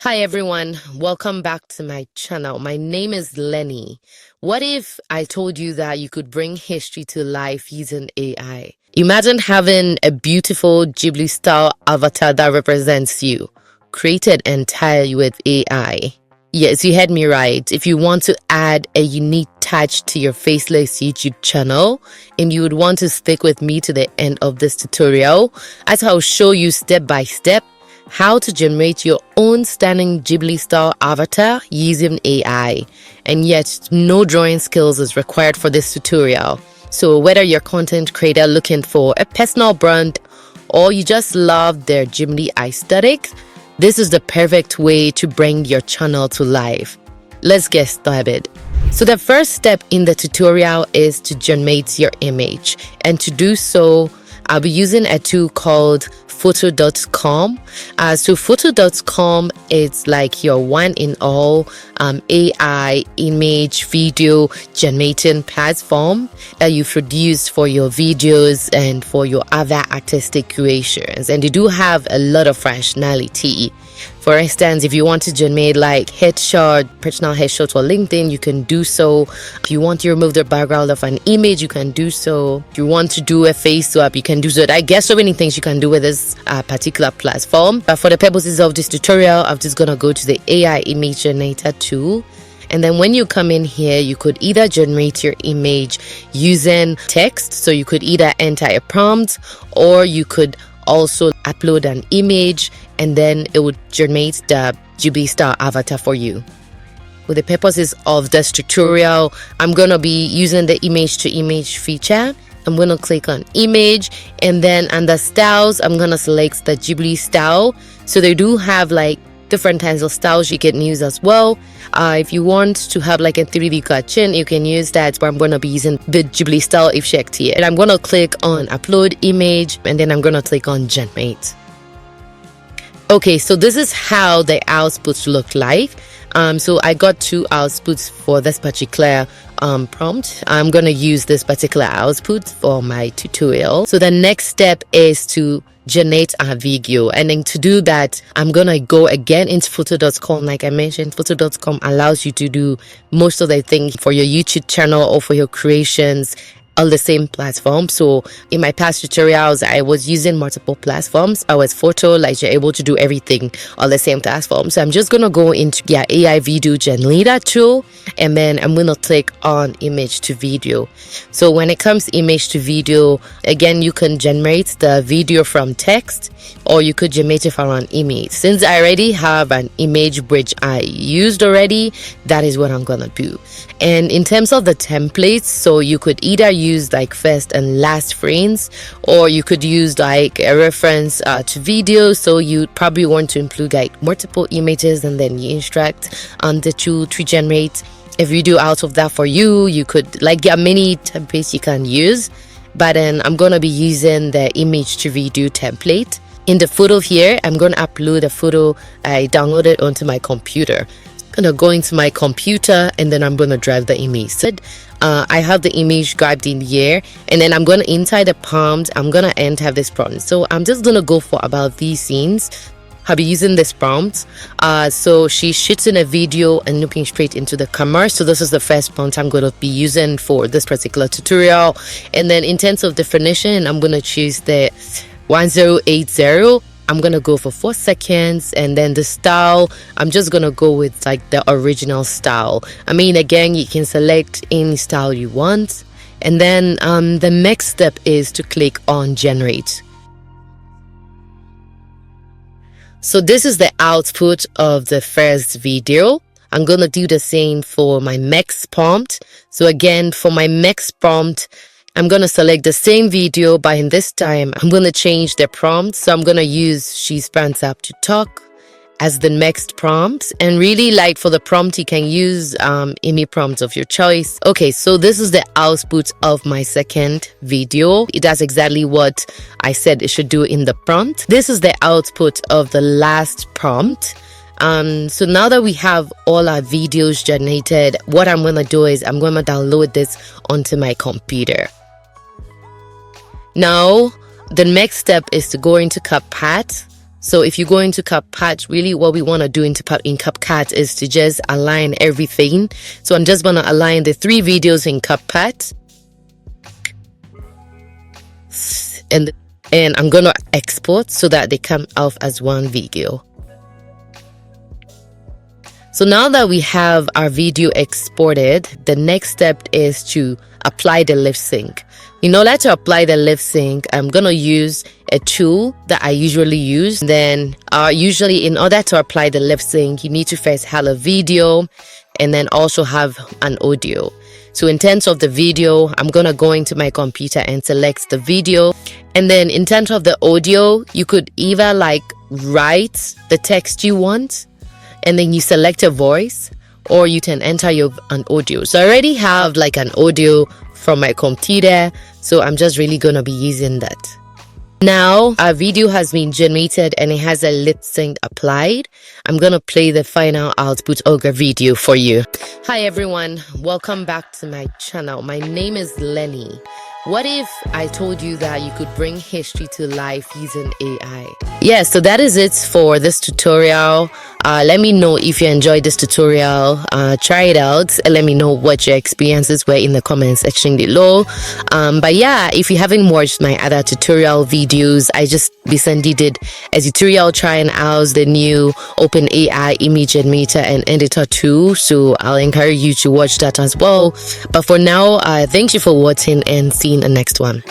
Hi everyone, welcome back to my channel. My name is Lenny. What if I told you that you could bring history to life using AI? Imagine having a beautiful Ghibli-style avatar that represents you, created entirely with AI. Yes, you heard me right. If you want to add a unique touch to your faceless YouTube channel and you would want to stick with me to the end of this tutorial, as I'll show you step by step how to generate your own stunning Ghibli-style avatar using AI. And yet, no drawing skills is required for this tutorial. So whether you're a content creator looking for a personal brand or you just love their Ghibli aesthetic, this is the perfect way to bring your channel to life. Let's get started. So the first step in the tutorial is to generate your image. And to do so, I'll be using a tool called photo.com. So photo.com is like your one in all AI image video generating platform that you produce for your videos and for your other artistic creations. And they do have a lot of functionality. For instance, if you want to generate like headshot, personal headshot for LinkedIn, you can do so. If you want to remove the background of an image, you can do so. If you want to do a face swap, you can do so. I guess so many things you can do with this particular platform. But for the purposes of this tutorial, I'm just going to go to the AI image generator tool. And then when you come in here, you could either generate your image using text. So you could either enter a prompt or you could also upload an image and then it would generate the Ghibli-style avatar for you. With the purposes of this tutorial, I'm going to be using the image to image feature. I'm going to click on image and then under styles, I'm going to select the Ghibli style. So they do have like different kinds of styles you can use as well. If you want to have like a 3D cartoon, you can use that, but I'm going to be using the Ghibli style effect here. And I'm going to click on upload image and then I'm going to click on generate. Okay, so this is how the outputs look like. So I got two outputs for this particular prompt. I'm going to use this particular output for my tutorial. So the next step is to generate a video, and then to do that I'm gonna go again into photo.com. Like I mentioned, photo.com allows you to do most of the things for your YouTube channel or for your creations on the same platform. So in my past tutorials, I was using multiple platforms. I was photo, like you're able to do everything on the same platform. So I'm just gonna go into the AI video generator tool and then I'm gonna click on image to video. So when it comes to image to video, again, you can generate the video from text or you could generate it from an image. Since I already have an image which I used already, that is what I'm gonna do. And in terms of the templates, so you could either use like first and last frames or you could use like a reference to video. So you probably want to include like multiple images and then you instruct the tool to generate a video out of that for you. You could like get many templates you can use, but then I'm gonna be using the image to video template. In the photo here, I'm gonna upload a photo I downloaded onto my computer. I'm gonna go into my computer and then I'm gonna drive the image. So, I have the image grabbed in here and then I'm gonna inside the prompt, I'm gonna enter this prompt. So I'm just gonna go for about these scenes. I'll be using this prompt. So she's shooting a video and looking straight into the camera. So this is the first prompt I'm going to be using for this particular tutorial. And then in terms of definition, I'm going to choose the 1080. I'm going to go for 4 seconds. And then the style, I'm just going to go with like the original style. I mean, again, you can select any style you want. And then the next step is to click on generate. So this is the output of the first video. I'm going to do the same for my next prompt. So again, for my next prompt, I'm going to select the same video, but in this time, I'm going to change the prompt. So I'm going to use She Stands Up to Talk as the next prompt. And really, like for the prompt, you can use any prompt of your choice. Okay, so this is the output of my second video. It does exactly what I said it should do in the prompt. This is the output of the last prompt. So now that we have all our videos generated, what I'm gonna do is I'm gonna download this onto my computer. Now the next step is to go into CapCut. So if you go into CapCut, really what we want to do in CapCut is to just align everything. So I'm just going to align the 3 videos in CapCut. And I'm going to export so that they come off as one video. So now that we have our video exported, the next step is to apply the lip sync. In order to apply the lip sync, I'm going to use a tool that I usually use. Then usually in order to apply the lip sync, you need to first have a video and then also have an audio. So in terms of the video, I'm going to go into my computer and select the video. And then in terms of the audio, you could either like write the text you want, and then you select a voice, or you can enter an audio. So I already have like an audio from my computer, so I'm just really gonna be using that. Now our video has been generated and it has a lip sync applied. I'm gonna play the final output of the video for you. Hi everyone, welcome back to my channel. My name is Lenny. What if I told you that you could bring history to life using AI? Yeah, so that is it for this tutorial. Let me know if you enjoyed this tutorial. Try it out and let me know what your experiences were in the comment section below. But yeah, if you haven't watched my other tutorial videos, I just recently did a tutorial trying out the new OpenAI image generator and editor tool. So I'll encourage you to watch that as well. But for now, thank you for watching and see you in the next one.